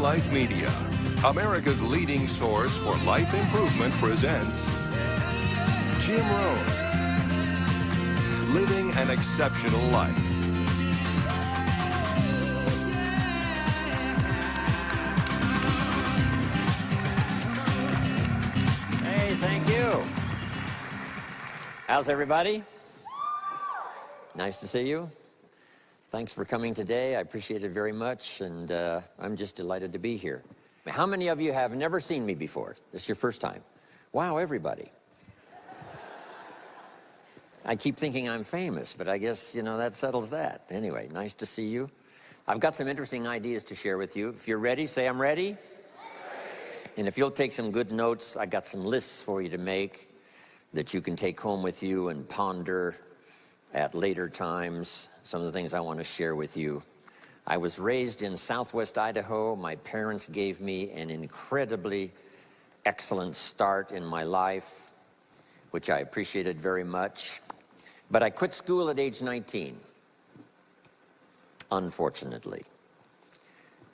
Life Media, America's leading source for life improvement, presents Jim Rohn, Living an Exceptional Life. Hey, thank you. How's everybody? Nice to see you. Thanks for coming today. I appreciate it very much, and I'm just delighted to be here. How many of you have never seen me before? This is your first time. Wow, everybody. I keep thinking I'm famous, but I guess, you know, that settles that. Anyway, nice to see you. I've got some interesting ideas to share with you. If you're ready, say I'm ready. And if you'll take some good notes, I got some lists for you to make that you can take home with you and ponder at later times. Some of the things I want to share with you. I was raised in southwest Idaho. My parents gave me an incredibly excellent start in my life, which I appreciated very much. But I quit school at age 19, unfortunately.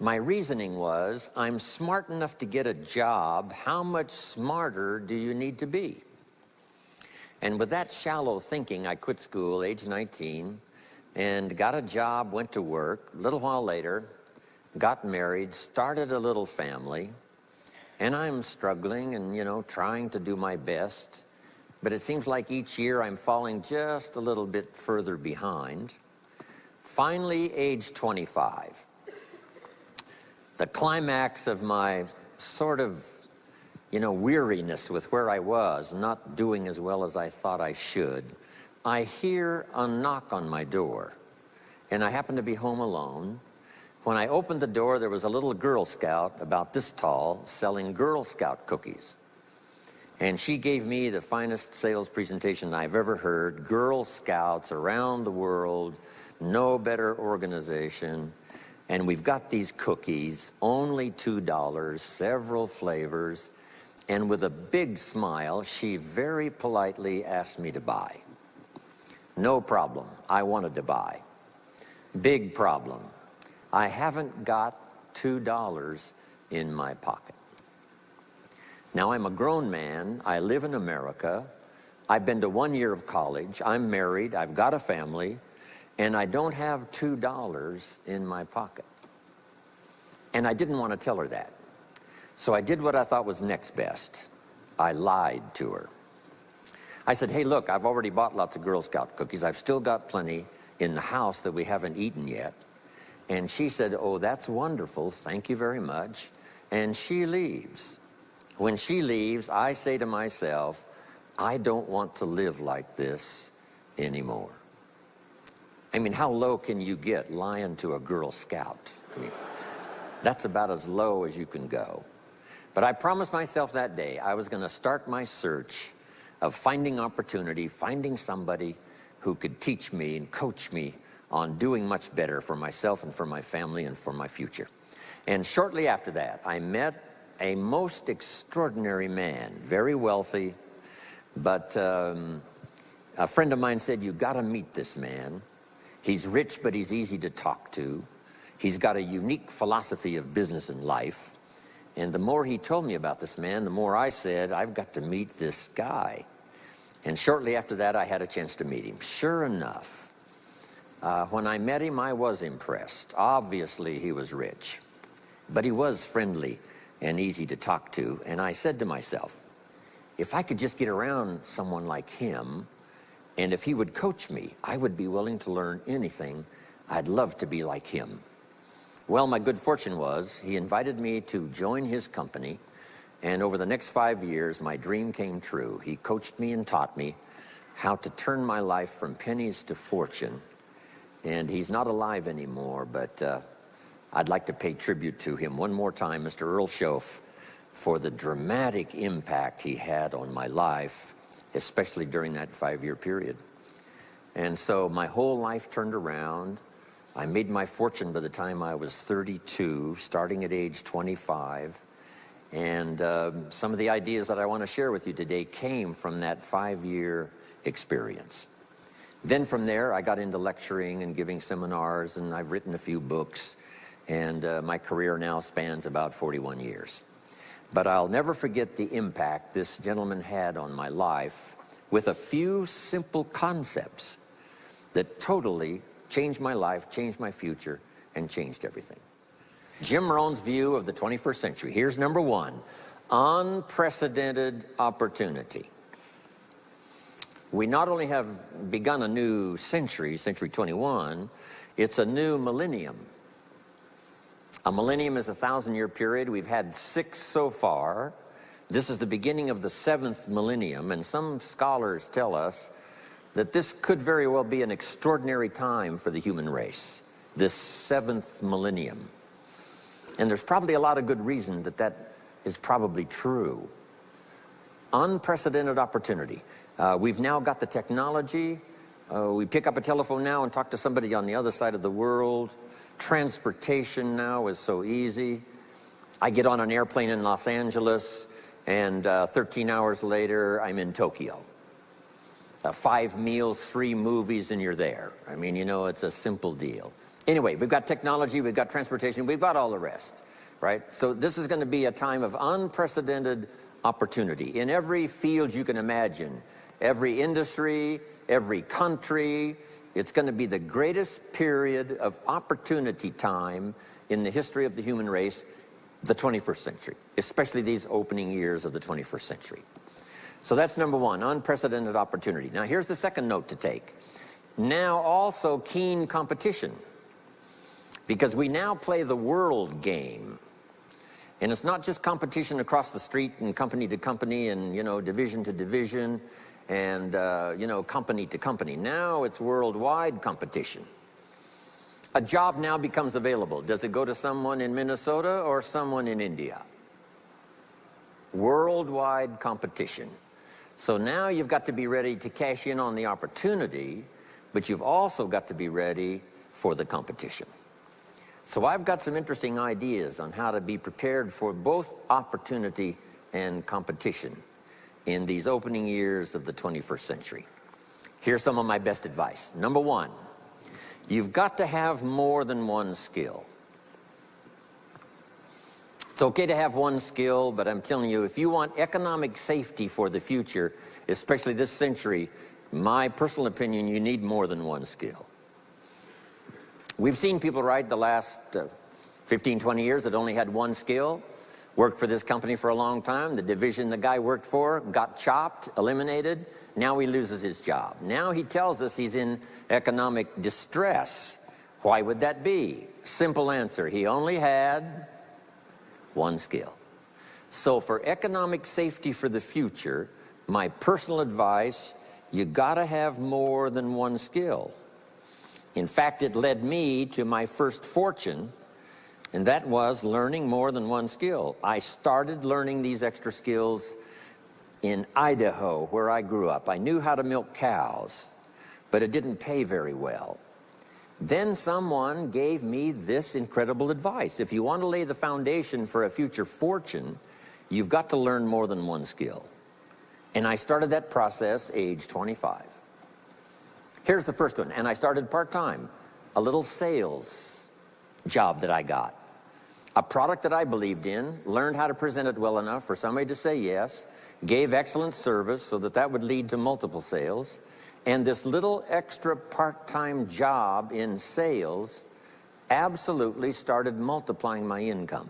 My reasoning was, I'm smart enough to get a job. How much smarter do you need to be? And with that shallow thinking, I quit school, age 19, and got a job, went to work. A little while later, got married, started a little family, and I'm struggling and, you know, trying to do my best. But it seems like each year I'm falling just a little bit further behind. Finally, age 25. The climax of my sort of, you know, weariness with where I was, not doing as well as I thought I should. I hear a knock on my door, and I happen to be home alone. When I opened the door, there was a little Girl Scout about this tall selling Girl Scout cookies. And she gave me the finest sales presentation I've ever heard. Girl Scouts around the world, no better organization. And we've got these cookies, only $2, several flavors. And with a big smile, she very politely asked me to buy. No problem, I wanted to buy. Big problem, I haven't got $2 in my pocket. Now, I'm a grown man, I live in America, I've been to 1 year of college, I'm married, I've got a family, and I don't have $2 in my pocket. And I didn't want to tell her that. So I did what I thought was next best. I lied to her. I said, hey, look, I've already bought lots of Girl Scout cookies. I've still got plenty in the house that we haven't eaten yet. And she said, oh, that's wonderful. Thank you very much. And she leaves. When she leaves, I say to myself, I don't want to live like this anymore. I mean, how low can you get lying to a Girl Scout? I mean, that's about as low as you can go. But I promised myself that day I was going to start my search of finding opportunity, finding somebody who could teach me and coach me on doing much better for myself and for my family and for my future. And shortly after that, I met a most extraordinary man, very wealthy, but a friend of mine said, you got to meet this man. He's rich, but he's easy to talk to. He's got a unique philosophy of business and life. And the more he told me about this man, the more I said, I've got to meet this guy. And shortly after that, I had a chance to meet him. Sure enough, when I met him, I was impressed. Obviously, he was rich, but he was friendly and easy to talk to. And I said to myself, if I could just get around someone like him, and if he would coach me, I would be willing to learn anything. I'd love to be like him. Well, my good fortune was he invited me to join his company, and over the next 5 years, my dream came true. He coached me and taught me how to turn my life from pennies to fortune. And he's not alive anymore, but I'd like to pay tribute to him one more time, Mr. Earl Schoaf, for the dramatic impact he had on my life, especially during that 5-year period. And so my whole life turned around. I made my fortune by the time I was 32, starting at age 25. And some of the ideas that I want to share with you today came from that 5-year experience. Then from there, I got into lecturing and giving seminars, and I've written a few books. and my career now spans about 41 years. But I'll never forget the impact this gentleman had on my life with a few simple concepts that totally changed my life, changed my future, and changed everything. Jim Rohn's view of the 21st century. Here's number one: unprecedented opportunity. We not only have begun a new century, century 21, it's a new millennium. A millennium is a 1,000-year period. We've had 6 so far. This is the beginning of the 7th millennium, and some scholars tell us that this could very well be an extraordinary time for the human race, this 7th millennium. And there's probably a lot of good reason that that is probably true. Unprecedented opportunity. We've now got the technology. We pick up a telephone now and talk to somebody on the other side of the world. Transportation now is so easy. I get on an airplane in Los Angeles, and 13 hours later, I'm in Tokyo. 5 meals, 3 movies, and you're there. I mean, you know, it's a simple deal. Anyway, we've got technology, we've got transportation, we've got all the rest, right? So this is going to be a time of unprecedented opportunity in every field you can imagine, every industry, every country. It's going to be the greatest period of opportunity time in the history of the human race, the 21st century, especially these opening years of the 21st century. So that's number one, unprecedented opportunity. Now here's the second note to take. Now also keen competition, because we now play the world game. And it's not just competition across the street and company to company and, you know, division to division and, you know, company to company. Now it's worldwide competition. A job now becomes available. Does it go to someone in Minnesota or someone in India? Worldwide competition. So now you've got to be ready to cash in on the opportunity, but you've also got to be ready for the competition. So I've got some interesting ideas on how to be prepared for both opportunity and competition in these opening years of the 21st century. Here's some of my best advice. Number one, you've got to have more than one skill. It's okay to have one skill, but I'm telling you, if you want economic safety for the future, especially this century, my personal opinion, you need more than one skill. We've seen people, right, the last 15, 20 years that only had one skill, worked for this company for a long time. The division the guy worked for got chopped, eliminated. Now he loses his job. Now he tells us he's in economic distress. Why would that be? Simple answer, he only had one skill. So for economic safety for the future, my personal advice, you gotta have more than one skill. In fact, it led me to my first fortune, and that was learning more than one skill. I started learning these extra skills in Idaho, where I grew up. I knew how to milk cows, but it didn't pay very well. Then someone gave me this incredible advice. If you want to lay the foundation for a future fortune, you've got to learn more than one skill. And I started that process age 25. Here's the first one, and I started part-time, a little sales job that I got. A product that I believed in, learned how to present it well enough for somebody to say yes, gave excellent service so that that would lead to multiple sales, and this little extra part-time job in sales absolutely started multiplying my income.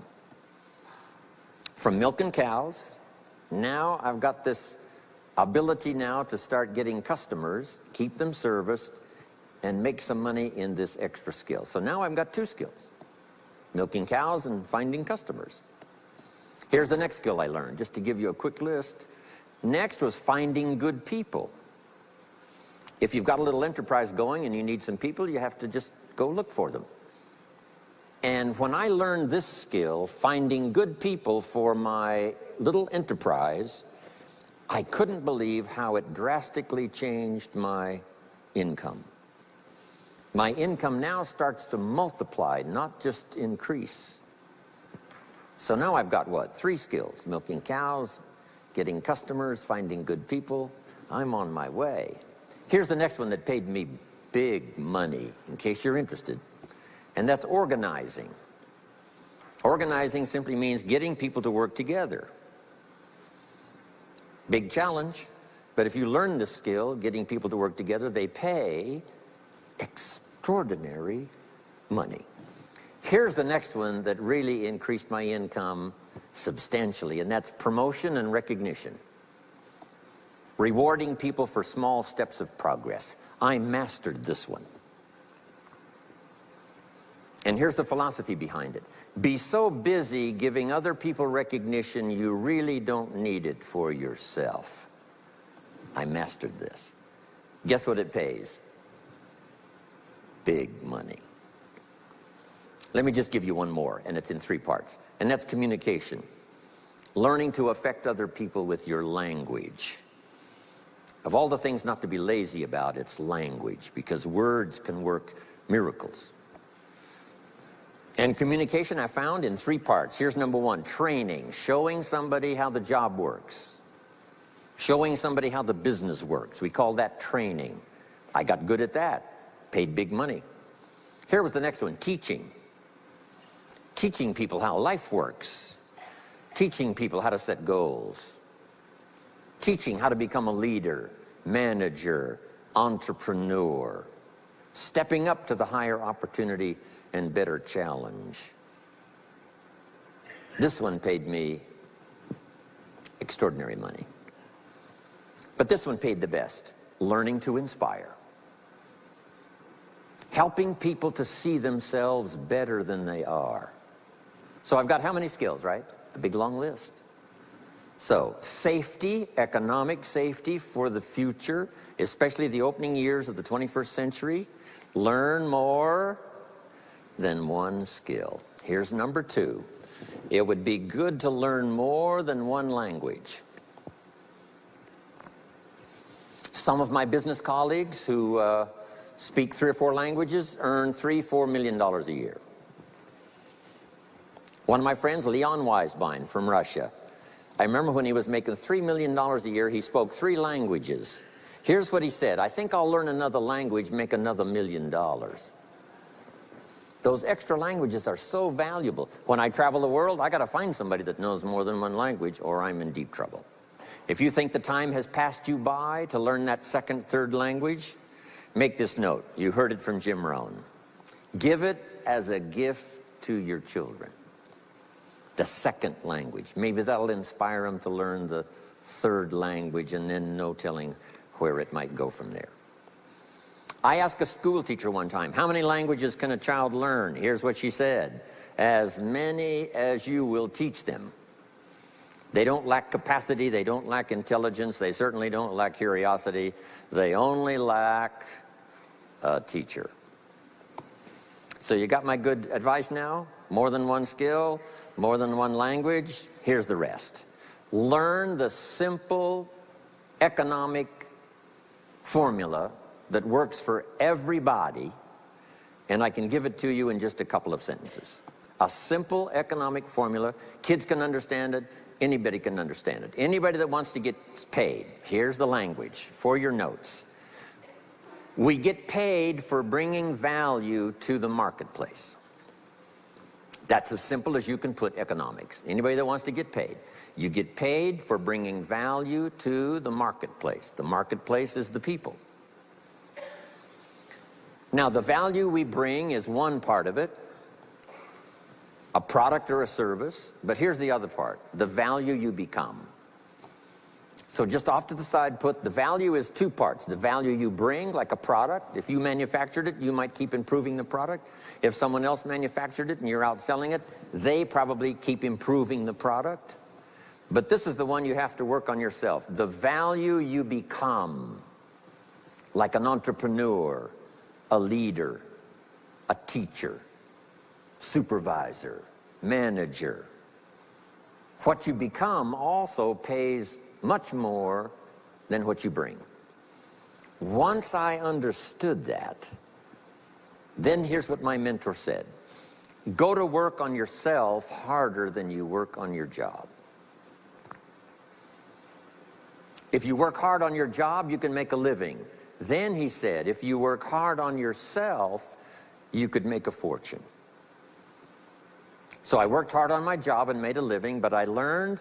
From milking cows, now I've got this ability now to start getting customers, keep them serviced, and make some money in this extra skill. So now I've got 2 skills, milking cows and finding customers. Here's the next skill I learned, just to give you a quick list. Next was finding good people. If you've got a little enterprise going and you need some people, you have to just go look for them. And when I learned this skill, finding good people for my little enterprise, I couldn't believe how it drastically changed my income. My income now starts to multiply, not just increase. So now I've got what? 3 skills: milking cows, getting customers, finding good people. I'm on my way. Here's the next one that paid me big money, in case you're interested, and that's organizing. Organizing simply means getting people to work together. Big challenge, but if you learn this skill, getting people to work together, they pay extraordinary money. Here's the next one that really increased my income substantially, and that's promotion and recognition. Rewarding people for small steps of progress. I mastered this one. And here's the philosophy behind it. Be so busy giving other people recognition you really don't need it for yourself. I mastered this. Guess what it pays? Big money. Let me just give you one more, and it's in 3 parts. And that's communication. Learning to affect other people with your language. Of all the things not to be lazy about, it's language, because words can work miracles. And communication I found in 3 parts. Here's number 1, training, showing somebody how the job works. Showing somebody how the business works. We call that training. I got good at that, paid big money. Here was the next one, teaching. Teaching people how life works. Teaching people how to set goals. Teaching how to become a leader, manager, entrepreneur. Stepping up to the higher opportunity and better challenge. This one paid me extraordinary money. But this one paid the best. Learning to inspire. Helping people to see themselves better than they are. So I've got how many skills, right? A big long list. So safety, economic safety for the future, especially the opening years of the 21st century. Learn more than one skill. Here's number 2. It would be good to learn more than one language. Some of my business colleagues who speak 3 or 4 languages earn $3-4 million a year. One of my friends, Leon Weisbein from Russia, I remember when he was making $3 million a year, he spoke 3 languages. Here's what he said: I think I'll learn another language, make another $1 million. Those extra languages are so valuable. When I travel the world, I got to find somebody that knows more than one language, or I'm in deep trouble. If you think the time has passed you by to learn that 2nd, 3rd language, make this note. You heard it from Jim Rohn. Give it as a gift to your children. The 2nd language. Maybe that'll inspire them to learn the 3rd language, and then no telling where it might go from there. I asked a school teacher one time, how many languages can a child learn? Here's what she said: as many as you will teach them. They don't lack capacity, they don't lack intelligence, they certainly don't lack curiosity. They only lack a teacher. So you got my good advice now? More than one skill, more than one language. Here's the rest. Learn the simple economic formula that works for everybody, and I can give it to you in just a couple of sentences. A simple economic formula. Kids can understand it. Anybody can understand it. Anybody that wants to get paid. Here's the language for your notes. We get paid for bringing value to the marketplace. That's as simple as you can put economics. Anybody that wants to get paid. You get paid for bringing value to the marketplace. The marketplace is the people. Now, the value we bring is one part of it, a product or a service, but here's the other part, the value you become. So just off to the side, put the value is 2 parts. The value you bring, like a product. If you manufactured it, you might keep improving the product. If someone else manufactured it and you're out selling it, they probably keep improving the product. But this is the one you have to work on yourself. The value you become, like an entrepreneur, a leader, a teacher, supervisor, manager. What you become also pays much more than what you bring. Once I understood that, then here's what my mentor said. Go to work on yourself harder than you work on your job. If you work hard on your job, you can make a living. Then, he said, if you work hard on yourself, you could make a fortune. So I worked hard on my job and made a living, but I learned,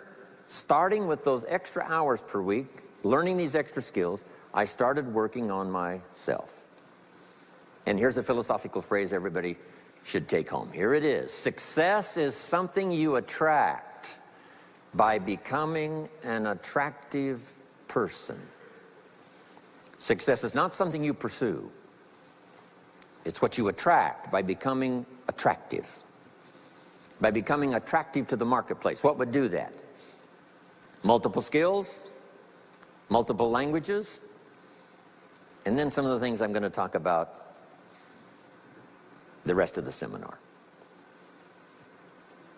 starting with those extra hours per week, learning these extra skills, I started working on myself. And here's a philosophical phrase everybody should take home. Here it is. Success is something you attract by becoming an attractive person. Success is not something you pursue. It's what you attract by becoming attractive. By becoming attractive to the marketplace. What would do that? Multiple skills, multiple languages, and then some of the things I'm going to talk about the rest of the seminar.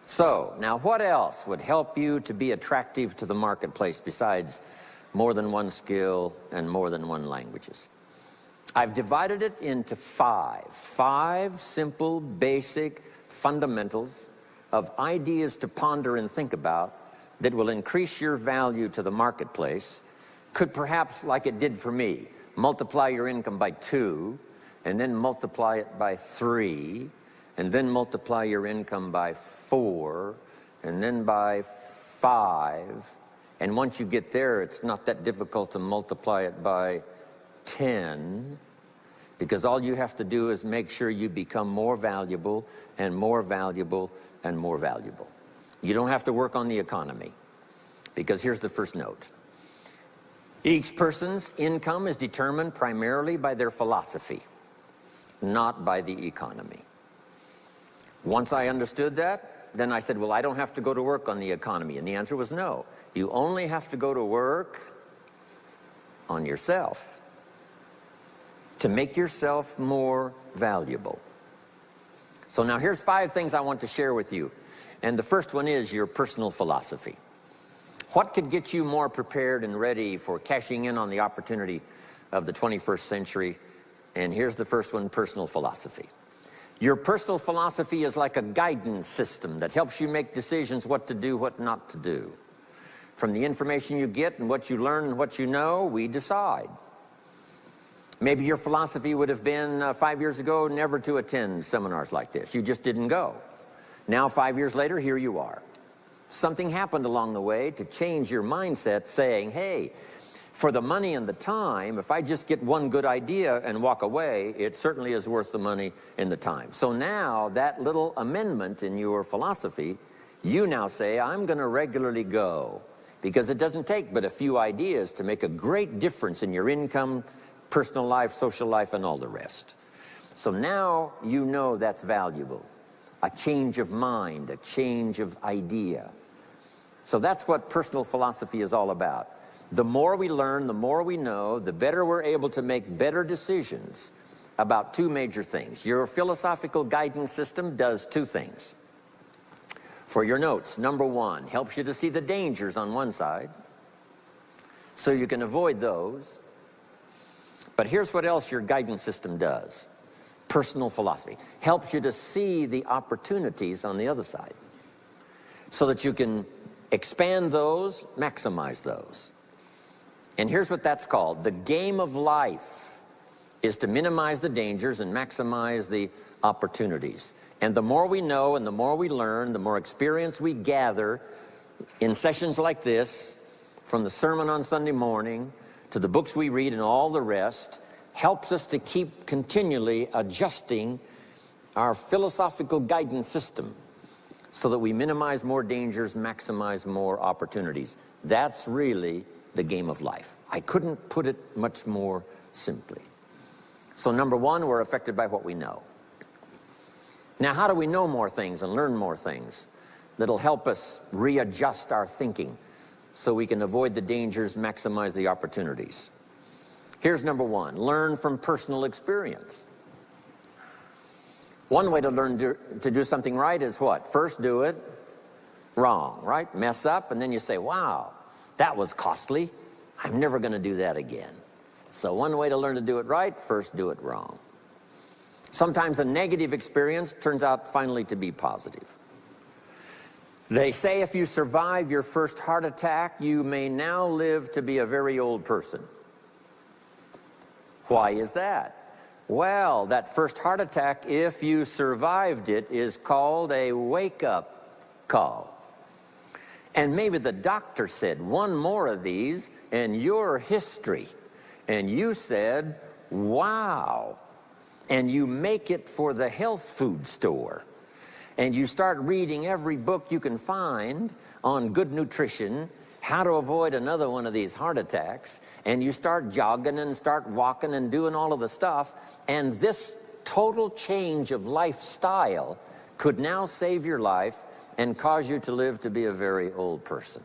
So, now what else would help you to be attractive to the marketplace besides more than one skill and more than one languages? I've divided it into five simple, basic fundamentals of ideas to ponder and think about that will increase your value to the marketplace. Could perhaps, like it did for me, multiply your income by 2, and then multiply it by 3, and then multiply your income by 4, and then by 5. And once you get there, it's not that difficult to multiply it by 10, because all you have to do is make sure you become more valuable and more valuable and more valuable. You don't have to work on the economy, because here's the first note. Each person's income is determined primarily by their philosophy, not by the economy. Once I understood that, then I said, well, I don't have to go to work on the economy. And the answer was no. You only have to go to work on yourself to make yourself more valuable. So now here's 5 things I want to share with you. And the first one is your personal philosophy. What could get you more prepared and ready for cashing in on the opportunity of the 21st century? And here's the first one, personal philosophy. Your personal philosophy is like a guidance system that helps you make decisions what to do, what not to do. From the information you get and what you learn and what you know, we decide. Maybe your philosophy would have been 5 years ago never to attend seminars like this. You just didn't go. Now 5 years later, here you are. Something happened along the way to change your mindset, saying, hey, for the money and the time, if I just get one good idea and walk away, it certainly is worth the money and the time. So now that little amendment in your philosophy, you now say, I'm going to regularly go, because it doesn't take but a few ideas to make a great difference in your income, personal life, social life, and all the rest. So now you know that's valuable. A change of mind, a change of idea. So that's what personal philosophy is all about. The more we learn, the more we know, the better we're able to make better decisions about 2 major things. Your philosophical guidance system does 2 things. For your notes, number 1, helps you to see the dangers on one side, so you can avoid those. But here's what else your guidance system does. Personal philosophy helps you to see the opportunities on the other side, so that you can expand those, maximize those. And here's what that's called. The game of life is to minimize the dangers and maximize the opportunities. And the more we know and the more we learn, the more experience we gather in sessions like this, from the sermon on Sunday morning to the books we read and all the rest, helps us to keep continually adjusting our philosophical guidance system so that we minimize more dangers, maximize more opportunities. That's really the game of life. I couldn't put it much more simply. So number 1, we're affected by what we know. Now, how do we know more things and learn more things that'll help us readjust our thinking so we can avoid the dangers, maximize the opportunities? Here's number 1, learn from personal experience. One way to learn to do something right is what? First do it wrong, right? Mess up, and then you say, wow, that was costly. I'm never going to do that again. So one way to learn to do it right, first do it wrong. Sometimes a negative experience turns out finally to be positive. They say if you survive your first heart attack, you may now live to be a very old person. Why is that? Well, that first heart attack, if you survived it, is called a wake-up call. And maybe the doctor said, one more of these and you're history. And you said, wow. And you make it for the health food store. And you start reading every book you can find on good nutrition, how to avoid another one of these heart attacks, and you start jogging and start walking and doing all of the stuff, and this total change of lifestyle could now save your life and cause you to live to be a very old person.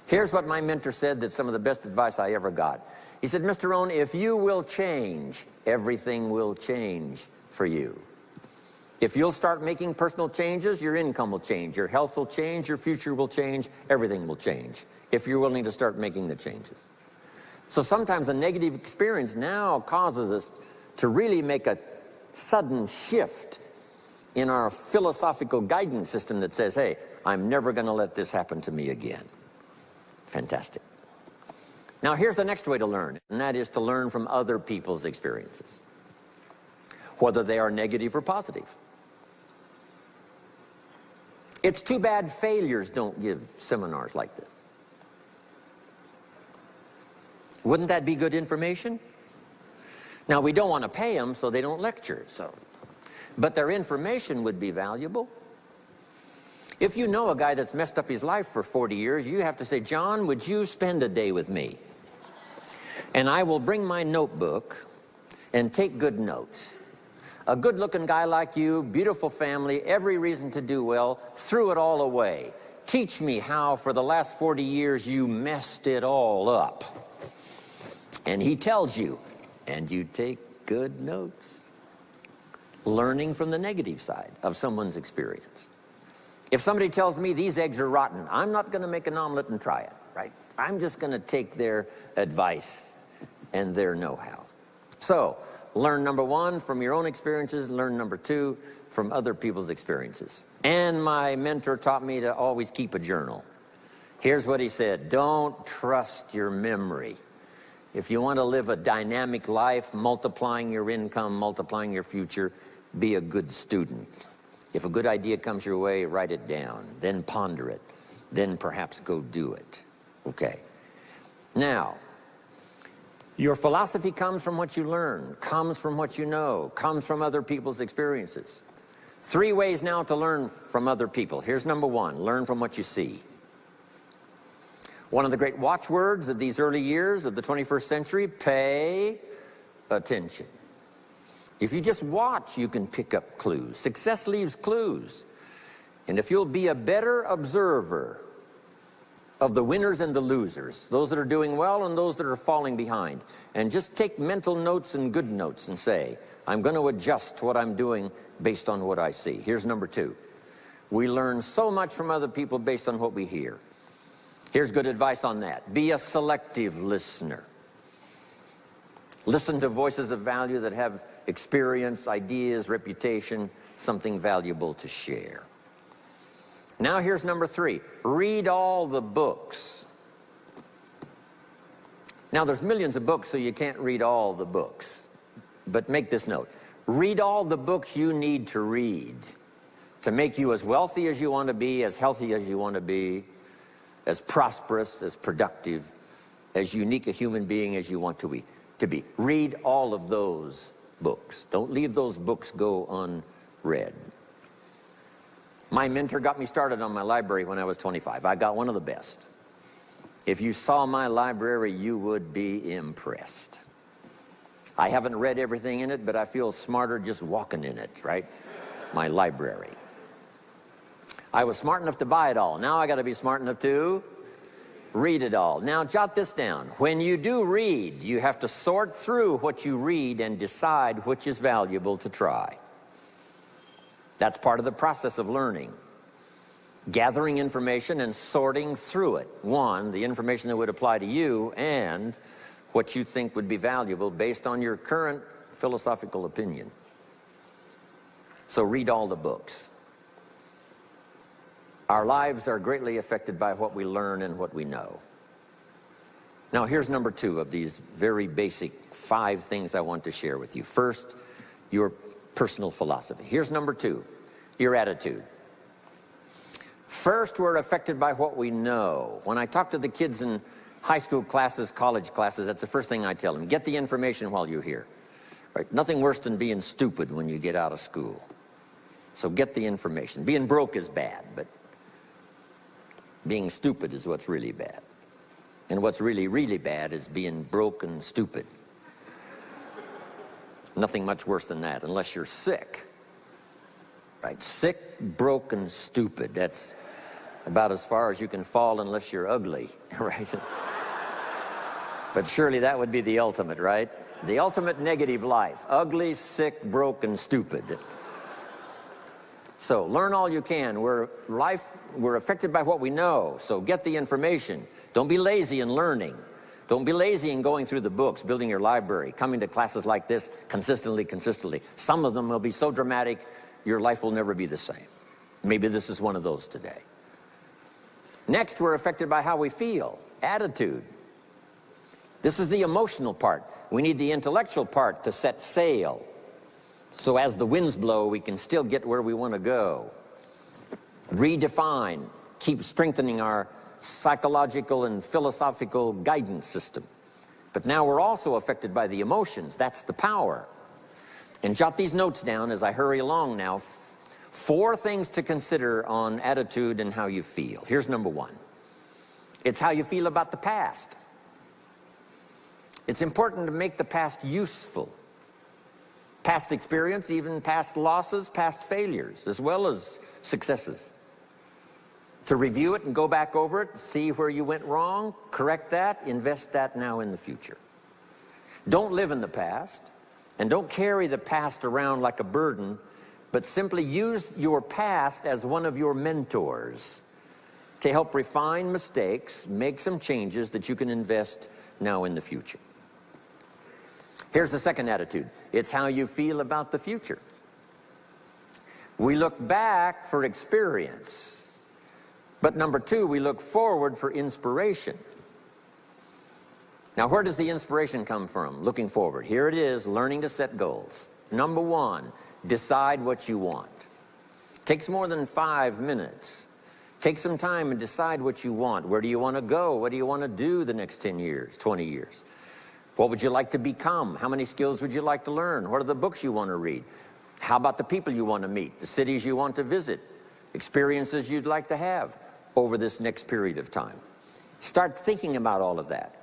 Here's what my mentor said, that's some of the best advice I ever got. He said, Mr. Rohn, if you will change, everything will change for you. If you'll start making personal changes, your income will change, your health will change, your future will change, everything will change, if you're willing to start making the changes. So sometimes a negative experience now causes us to really make a sudden shift in our philosophical guidance system that says, hey, I'm never going to let this happen to me again. Fantastic. Now here's the next way to learn, and that is to learn from other people's experiences, whether they are negative or positive. It's too bad failures don't give seminars like this. Wouldn't that be good information? Now, we don't want to pay them, so they don't lecture. But their information would be valuable. If you know a guy that's messed up his life for 40 years, you have to say, John, would you spend a day with me? And I will bring my notebook and take good notes. A good-looking guy like you, beautiful family, every reason to do well, threw it all away. Teach me how for the last 40 years you messed it all up. And he tells you, and you take good notes. Learning from the negative side of someone's experience. If somebody tells me these eggs are rotten, I'm not going to make an omelet and try it, right? I'm just going to take their advice and their know-how. So, learn number one from your own experiences, learn number two from other people's experiences. And my mentor taught me to always keep a journal. Here's what he said, don't trust your memory. If you want to live a dynamic life, multiplying your income, multiplying your future, be a good student. If a good idea comes your way, write it down, then ponder it, then perhaps go do it. Okay. Now, your philosophy comes from what you learn, comes from what you know, comes from other people's experiences. 3 ways now to learn from other people. Here's number one, learn from what you see. One of the great watchwords of these early years of the 21st century, pay attention. If you just watch, you can pick up clues. Success leaves clues. And if you'll be a better observer of the winners and the losers, those that are doing well and those that are falling behind, and just take mental notes and good notes and say, I'm going to adjust what I'm doing based on what I see. Here's number two. We learn so much from other people based on what we hear. Here's good advice on that. Be a selective listener. Listen to voices of value that have experience, ideas, reputation, something valuable to share. Now here's number three. Read all the books. Now there's millions of books, so you can't read all the books. But make this note. Read all the books you need to read to make you as wealthy as you want to be, as healthy as you want to be, as prosperous, as productive, as unique a human being as you want to be. Read all of those books. Don't leave those books go unread. My mentor got me started on my library when I was 25. I got one of the best. If you saw my library, you would be impressed. I haven't read everything in it, but I feel smarter just walking in it, right? My library. I was smart enough to buy it all. Now I got to be smart enough to read it all. Now jot this down. When you do read, you have to sort through what you read and decide which is valuable to try. That's part of the process of learning. Gathering information and sorting through it. One, the information that would apply to you, and what you think would be valuable based on your current philosophical opinion. So read all the books. Our lives are greatly affected by what we learn and what we know. Now here's number two of these very basic 5 things I want to share with you. First, your personal philosophy. Here's number two, your attitude. First, we're affected by what we know. When I talk to the kids in high school classes, college classes, that's the first thing I tell them. Get the information while you're here. Right? Nothing worse than being stupid when you get out of school. So get the information. Being broke is bad, but being stupid is what's really bad. And what's really, really bad is being broke and stupid. Nothing much worse than that, unless you're sick. Right? Sick, broke, and stupid. That's about as far as you can fall unless you're ugly, right? But surely that would be the ultimate, right? The ultimate negative life. Ugly, sick, broke, and stupid. So learn all you can. We're affected by what we know, so get the information. Don't be lazy in learning. Don't be lazy in going through the books, building your library, coming to classes like this consistently. Some of them will be so dramatic, your life will never be the same. Maybe this is one of those today. Next, we're affected by how we feel, attitude. This is the emotional part. We need the intellectual part to set sail. So as the winds blow, we can still get where we want to go. Redefine, keep strengthening our psychological and philosophical guidance system. But now we're also affected by the emotions. That's the power. And jot these notes down as I hurry along now. 4 things to consider on attitude and how you feel. Here's number 1. It's how you feel about the past. It's important to make the past useful. Past experience, even past losses, past failures, as well as successes. To review it and go back over it, see where you went wrong, correct that, invest that now in the future. Don't live in the past, and don't carry the past around like a burden, but simply use your past as one of your mentors to help refine mistakes, make some changes that you can invest now in the future. Here's the second attitude. It's how you feel about the future. We look back for experience, but number 2, we look forward for inspiration. Now, where does the inspiration come from? Looking forward. Here it is, learning to set goals. Number 1, decide what you want. Takes more than 5 minutes. Take some time and decide what you want. Where do you want to go? What do you want to do the next 10 years, 20 years? What would you like to become? How many skills would you like to learn? What are the books you want to read? How about the people you want to meet? The cities you want to visit? Experiences you'd like to have over this next period of time? Start thinking about all of that.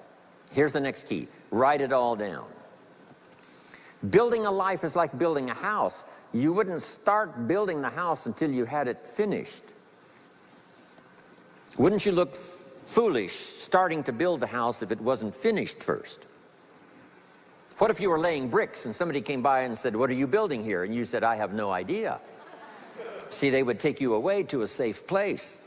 Here's the next key. Write it all down. Building a life is like building a house. You wouldn't start building the house until you had it finished. Wouldn't you look foolish starting to build the house if it wasn't finished first? What if you were laying bricks and somebody came by and said, "What are you building here?" And you said, "I have no idea." See, they would take you away to a safe place.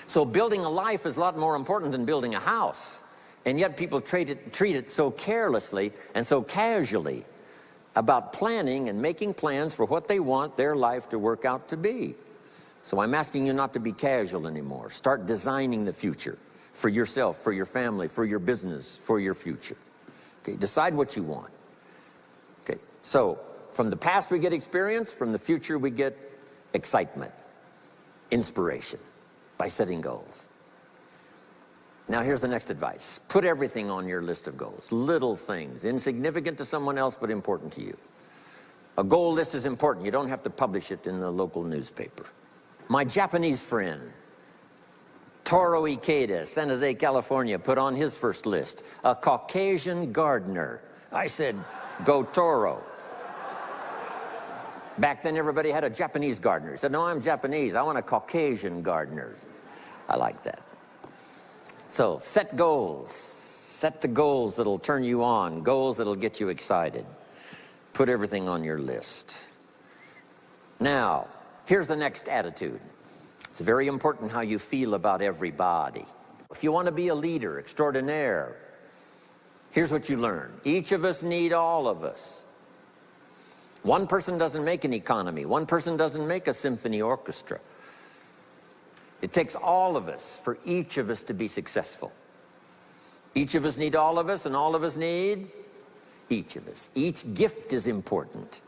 So building a life is a lot more important than building a house. And yet people treat it so carelessly and so casually about planning and making plans for what they want their life to work out to be. So I'm asking you not to be casual anymore. Start designing the future for yourself, for your family, for your business, for your future. Okay, decide what you want. Okay, so from the past we get experience, from the future we get excitement, inspiration by setting goals. Now here's the next advice. Put everything on your list of goals. Little things, insignificant to someone else but important to you. A goal list is important. You don't have to publish it in the local newspaper. My Japanese friend, Toro Ikeda, San Jose, California, put on his first list, a Caucasian gardener. I said, go Toro. Back then everybody had a Japanese gardener. He said, no, I'm Japanese. I want a Caucasian gardener. I like that. So set goals. Set the goals that'll turn you on, goals that'll get you excited. Put everything on your list. Now, here's the next attitude. It's very important how you feel about everybody. If you want to be a leader extraordinaire, here's what you learn. Each of us need all of us. One person doesn't make an economy. One person doesn't make a symphony orchestra. It takes all of us for each of us to be successful. Each of us need all of us, and all of us need each of us. Each gift is important.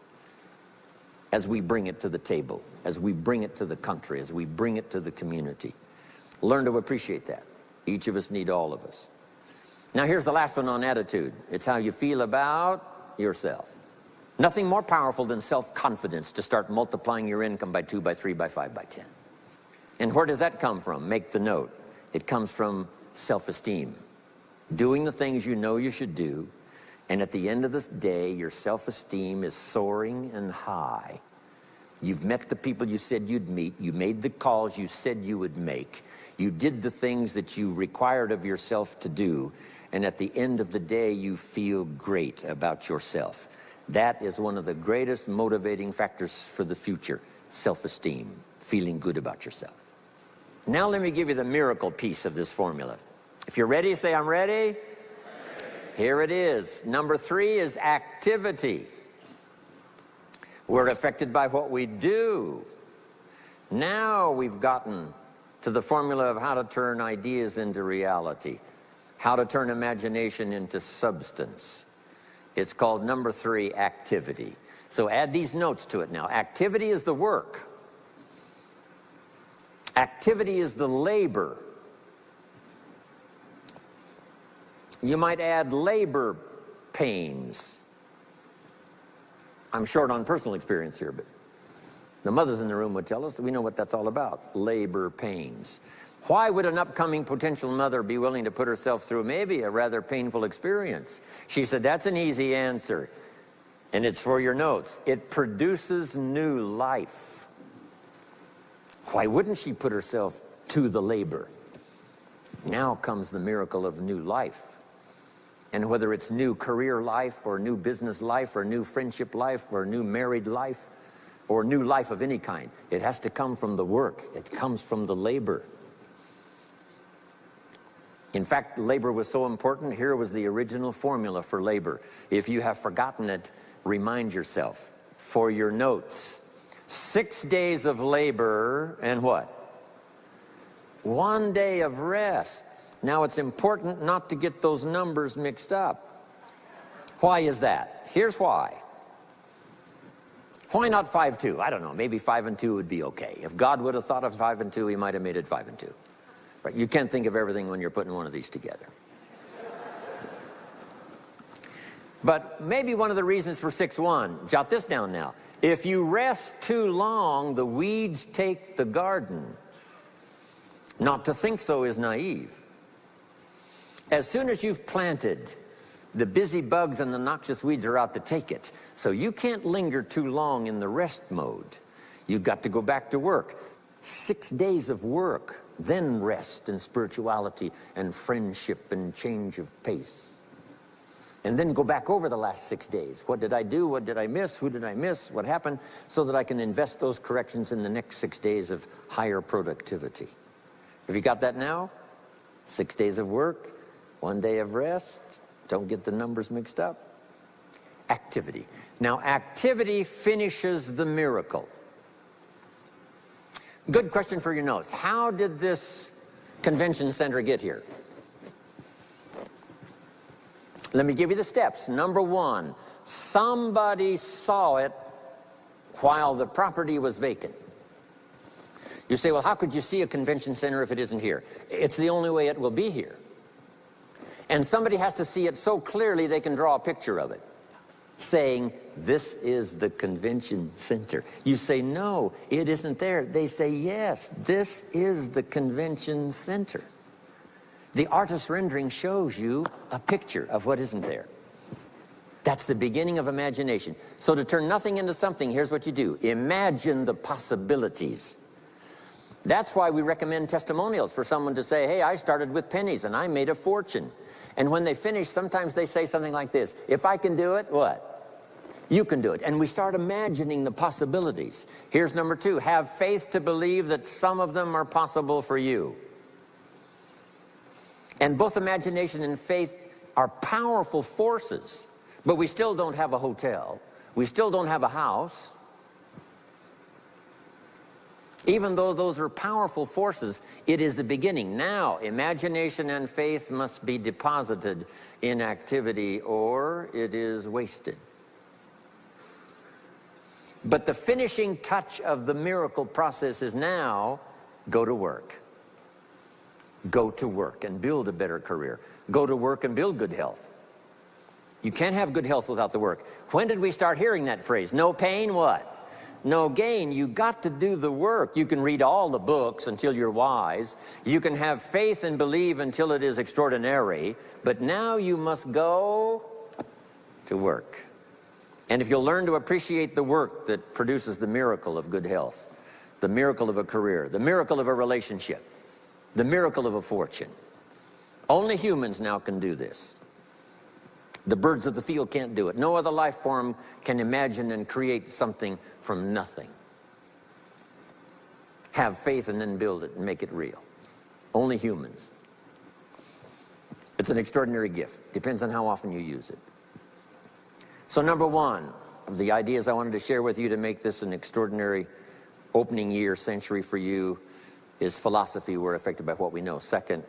as we bring it to the table, as we bring it to the country, as we bring it to the community. Learn to appreciate that. Each of us need all of us. Now here's the last one on attitude. It's how you feel about yourself. Nothing more powerful than self-confidence to start multiplying your income by 2, by 3, by 5, by 10. And where does that come from? Make the note. It comes from self-esteem. Doing the things you know you should do, and at the end of the day, your self-esteem is soaring and high. You've met the people you said you'd meet. You made the calls you said you would make. You did the things that you required of yourself to do. And at the end of the day, you feel great about yourself. That is one of the greatest motivating factors for the future, self-esteem, feeling good about yourself. Now let me give you the miracle piece of this formula. If you're ready, say, I'm ready. Here it is. Number 3 is activity. We're affected by what we do. Now we've gotten to the formula of how to turn ideas into reality, how to turn imagination into substance. It's called number 3, activity. So add these notes to it now. Activity is the work. Activity is the labor. You might add labor pains. I'm short on personal experience here, but the mothers in the room would tell us that we know what that's all about, labor pains. Why would an upcoming potential mother be willing to put herself through maybe a rather painful experience? She said, that's an easy answer, and it's for your notes. It produces new life. Why wouldn't she put herself to the labor? Now comes the miracle of new life. And whether it's new career life or new business life or new friendship life or new married life or new life of any kind, it has to come from the work. It comes from the labor. In fact, labor was so important. Here was the original formula for labor. If you have forgotten it, remind yourself. For your notes, 6 days of labor and what? 1 day of rest. Now it's important not to get those numbers mixed up. Why is that? Here's why. Why not 5-2? I don't know, maybe 5 and 2 would be okay. If God would have thought of 5 and 2, he might have made it 5 and 2. But you can't think of everything when you're putting one of these together. But maybe one of the reasons for 6-1, jot this down now. If you rest too long, the weeds take the garden. Not to think so is naive. As soon as you've planted, the busy bugs and the noxious weeds are out to take it. So you can't linger too long in the rest mode. You've got to go back to work. 6 days of work, then rest and spirituality and friendship and change of pace. And then go back over the last 6 days. What did I do? What did I miss? Who did I miss? What happened? So that I can invest those corrections in the next 6 days of higher productivity. Have you got that now? 6 days of work, 1 day of rest. Don't get the numbers mixed up. Activity. Now, activity finishes the miracle. Good question for your notes. How did this convention center get here? Let me give you the steps. Number 1, somebody saw it while the property was vacant. You say, well, how could you see a convention center if it isn't here? It's the only way it will be here. And somebody has to see it so clearly they can draw a picture of it, saying, this is the convention center. You say, no, it isn't there. They say, yes, this is the convention center. The artist's rendering shows you a picture of what isn't there. That's the beginning of imagination. So to turn nothing into something, here's what you do. Imagine the possibilities. That's why we recommend testimonials for someone to say, hey, I started with pennies and I made a fortune. And when they finish, sometimes they say something like this, if I can do it, what? You can do it. And we start imagining the possibilities. Here's number 2, have faith to believe that some of them are possible for you. And both imagination and faith are powerful forces, but we still don't have a hotel. We still don't have a house. Even though those are powerful forces, it is the beginning. Now, imagination and faith must be deposited in activity or it is wasted. But the finishing touch of the miracle process is now, go to work. Go to work and build a better career. Go to work and build good health. You can't have good health without the work. When did we start hearing that phrase? No pain, what? No gain. You got to do the work. You can read all the books until you're wise. You can have faith and believe until it is extraordinary. But now you must go to work. And if you'll learn to appreciate the work that produces the miracle of good health, the miracle of a career, the miracle of a relationship, the miracle of a fortune. Only humans now can do this. The birds of the field can't do it. No other life form can imagine and create something from nothing. Have faith and then build it and make it real. Only humans. It's an extraordinary gift. Depends on how often you use it. So number one of the ideas I wanted to share with you to make this an extraordinary opening year century for you is philosophy. We're affected by what we know. Second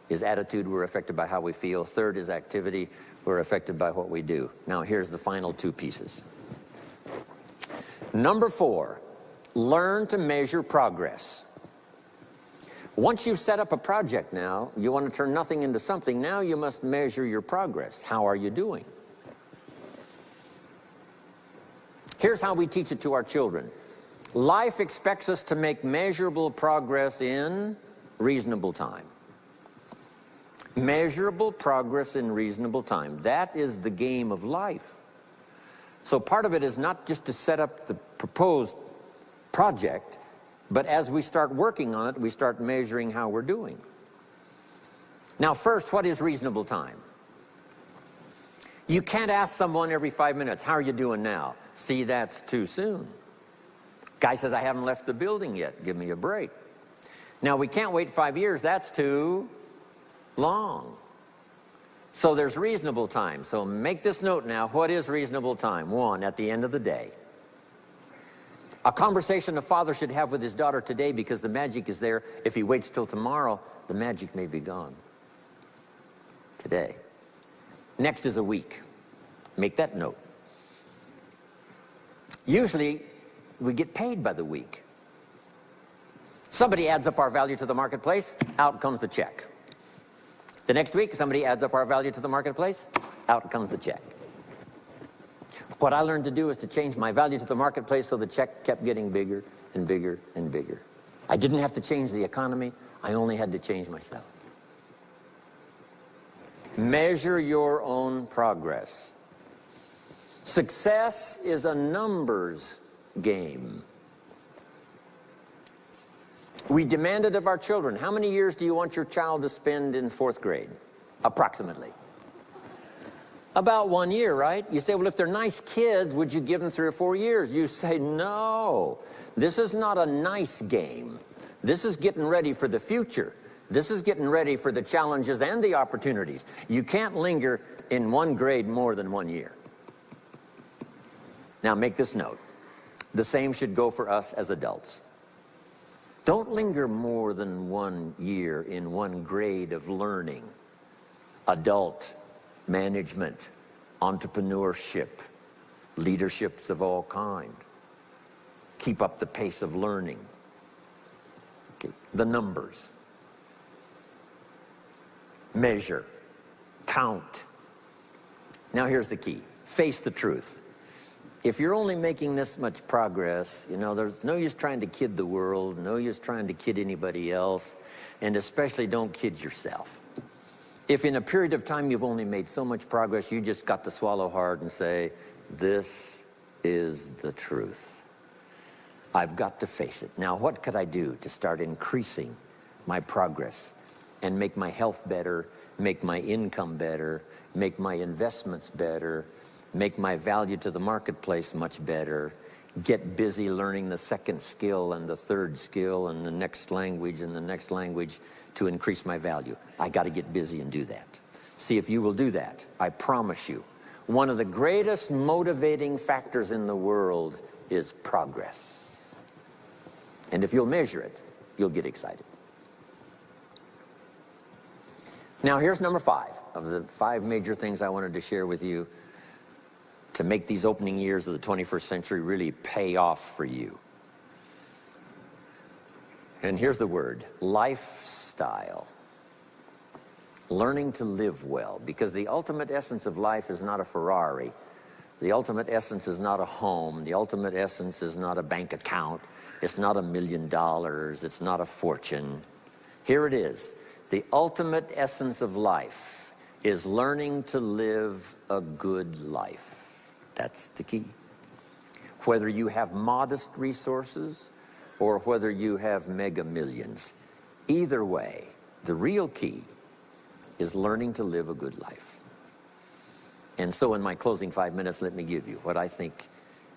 is attitude. We're affected by how we feel. Third is activity. We're affected by what we do. Now here's the final two pieces. Number four, learn to measure progress. Once you've set up a project now, you want to turn nothing into something. Now you must measure your progress. How are you doing? Here's how we teach it to our children. Life expects us to make measurable progress in reasonable time. Measurable progress in reasonable time. That is the game of life. So part of it is not just to set up the proposed project, but as we start working on it, we start measuring how we're doing. Now first, what is reasonable time? You can't ask someone every 5 minutes, how are you doing now? See, that's too soon. Guy says, I haven't left the building yet. Give me a break. Now, we can't wait 5 years. That's too long. So there's reasonable time. So make this note now. What is reasonable time? One, at the end of the day. A conversation a father should have with his daughter today, because the magic is there. If he waits till tomorrow, the magic may be gone. Today. Next is a week. Make that note. Usually, we get paid by the week. Somebody adds up our value to the marketplace, out comes the check. The next week, somebody adds up our value to the marketplace, out comes the check. What I learned to do is to change my value to the marketplace so the check kept getting bigger and bigger and bigger. I didn't have to change the economy, I only had to change myself. Measure your own progress. Success is a numbers game. We demanded of our children, how many years do you want your child to spend in 4th grade? Approximately. About 1 year, right? You say, well, if they're nice kids, would you give them 3 or 4 years? You say, no. This is not a nice game. This is getting ready for the future. This is getting ready for the challenges and the opportunities. You can't linger in 1 grade more than 1 year. Now make this note. The same should go for us as adults. Don't linger more than 1 year in 1 grade of learning. Adult, management, entrepreneurship, leaderships of all kind. Keep up the pace of learning. Okay. The numbers. Measure. Count. Now here's the key. Face the truth. If you're only making this much progress, you know, there's no use trying to kid the world, no use trying to kid anybody else, and especially don't kid yourself. If in a period of time you've only made so much progress, you just got to swallow hard and say, this is the truth. I've got to face it. Now, what could I do to start increasing my progress and make my health better, make my income better, make my investments better, make my value to the marketplace much better, get busy learning the 2nd skill and the 3rd skill and the next language and the next language to increase my value. I got to get busy and do that. See if you will do that. I promise you, one of the greatest motivating factors in the world is progress. And if you'll measure it, you'll get excited. Now here's number 5 of the 5 major things I wanted to share with you. to make these opening years of the 21st century really pay off for you. And here's the word, lifestyle. Learning to live well, because the ultimate essence of life is not a Ferrari. The ultimate essence is not a home. The ultimate essence is not a bank account. It's not $1 million. It's not a fortune. Here it is. The ultimate essence of life is learning to live a good life. That's the key. Whether you have modest resources or whether you have mega millions, either way, the real key is learning to live a good life. And so in my closing 5 minutes, let me give you what I think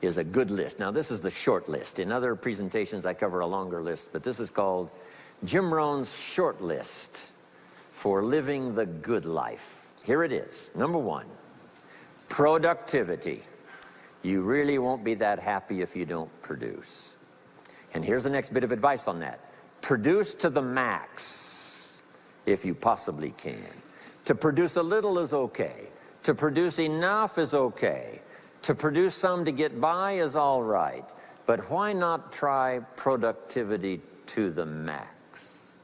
is a good list. Now, this is the short list. In other presentations, I cover a longer list, but this is called Jim Rohn's short list for living the good life. Here it is. Number 1, productivity. You really won't be that happy if you don't produce. And here's the next bit of advice on that. Produce to the max if you possibly can. To produce a little is okay. To produce enough is okay. To produce some to get by is all right. But why not try productivity to the max?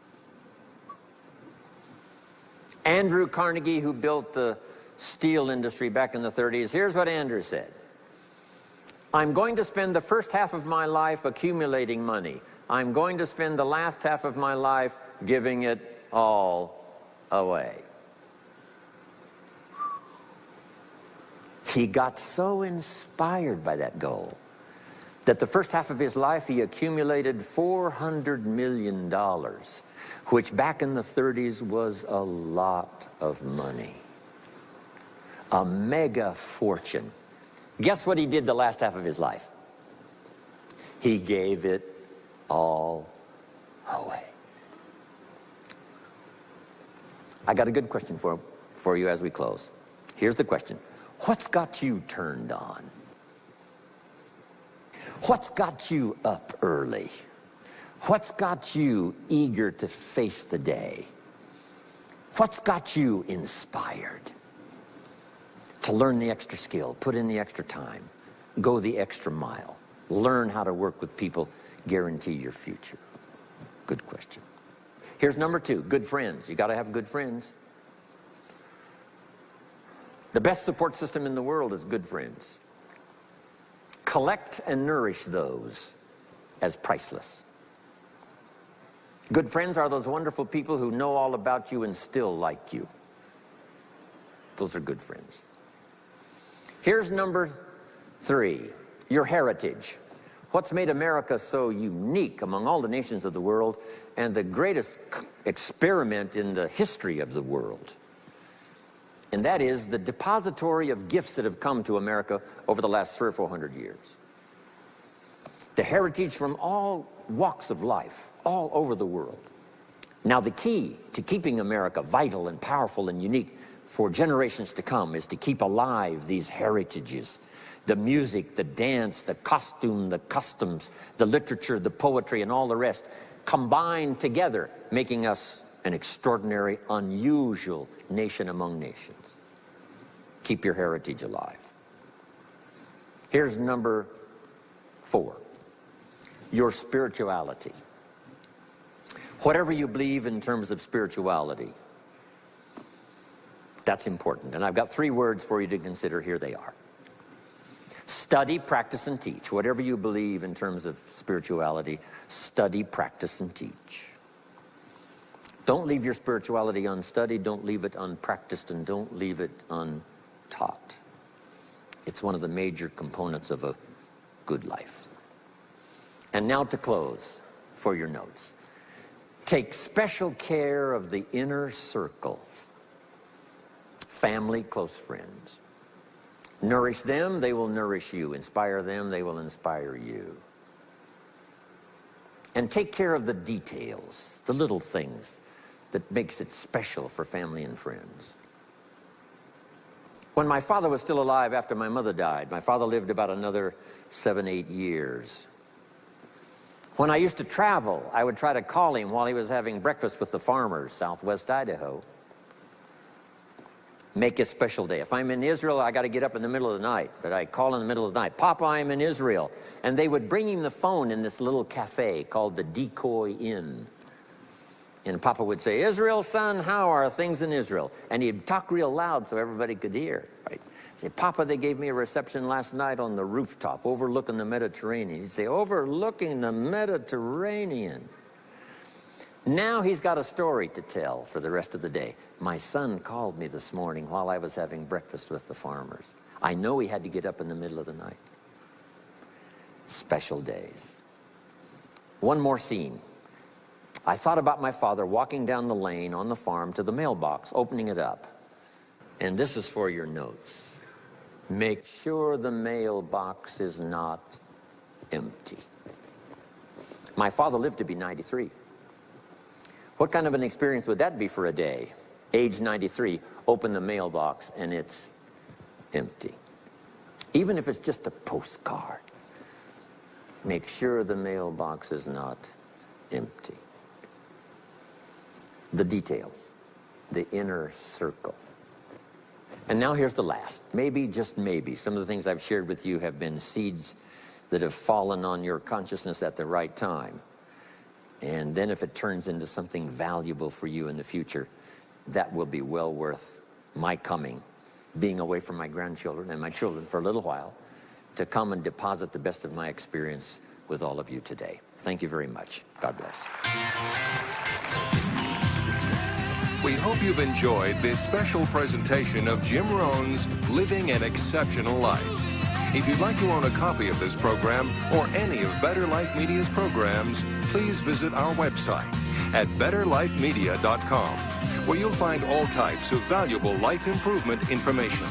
Andrew Carnegie, who built the steel industry back in the 30s, here's what Andrew said. I'm going to spend the first half of my life accumulating money. I'm going to spend the last half of my life giving it all away. He got so inspired by that goal that the first half of his life he accumulated $400 million, which back in the 30s was a lot of money. A mega fortune. Guess what he did the last half of his life? He gave it all away. I got a good question for you as we close. Here's the question. What's got you turned on? What's got you up early? What's got you eager to face the day? What's got you inspired to learn the extra skill, put in the extra time, go the extra mile, learn how to work with people, guarantee your future? Good question. Here's number 2, good friends. You got to have good friends. The best support system in the world is good friends. Collect and nourish those as priceless. Good friends are those wonderful people who know all about you and still like you. Those are good friends. Here's number 3, your heritage. What's made America so unique among all the nations of the world and the greatest experiment in the history of the world? And that is the depository of gifts that have come to America over the last 300 or 400 years. The heritage from all walks of life, all over the world. Now, the key to keeping America vital and powerful and unique for generations to come is to keep alive these heritages. The music, the dance, the costume, the customs, the literature, the poetry, and all the rest combined together, making us an extraordinary, unusual nation among nations. Keep your heritage alive. Here's number 4, your spirituality. Whatever you believe in terms of spirituality, that's important. And I've got 3 words for you to consider. Here they are. Study, practice, and teach. Whatever you believe in terms of spirituality, study, practice, and teach. Don't leave your spirituality unstudied, don't leave it unpracticed, and don't leave it untaught. It's one of the major components of a good life. And now to close for your notes. Take special care of the inner circle. Family, close friends. Nourish them, they will nourish you. Inspire them, they will inspire you. And take care of the details, the little things that makes it special for family and friends. When my father was still alive after my mother died, my father lived about another 7, 8 years. When I used to travel, I would try to call him while he was having breakfast with the farmers, southwest Idaho. Make a special day. If I'm in Israel, I got to get up in the middle of the night. But I call in the middle of the night, Papa, I'm in Israel. And they would bring him the phone in this little cafe called the Decoy Inn. And Papa would say, Israel, son, how are things in Israel? And he'd talk real loud so everybody could hear. Right? Say, Papa, they gave me a reception last night on the rooftop overlooking the Mediterranean. He'd say, overlooking the Mediterranean. Now he's got a story to tell for the rest of the day. My son called me this morning while I was having breakfast with the farmers. I know he had to get up in the middle of the night. Special days. One more scene. I thought about my father walking down the lane on the farm to the mailbox, opening it up. And this is for your notes. Make sure the mailbox is not empty. My father lived to be 93. What kind of an experience would that be for a day? Age 93, open the mailbox and it's empty. Even if it's just a postcard, make sure the mailbox is not empty. The details, the inner circle. And now here's the last. Maybe, just maybe, some of the things I've shared with you have been seeds that have fallen on your consciousness at the right time. And then if it turns into something valuable for you in the future, that will be well worth my coming, being away from my grandchildren and my children for a little while, to come and deposit the best of my experience with all of you today. Thank you very much. God bless. We hope you've enjoyed this special presentation of Jim Rohn's Living an Exceptional Life. If you'd like to own a copy of this program or any of Better Life Media's programs, please visit our website at betterlifemedia.com, where you'll find all types of valuable life improvement information.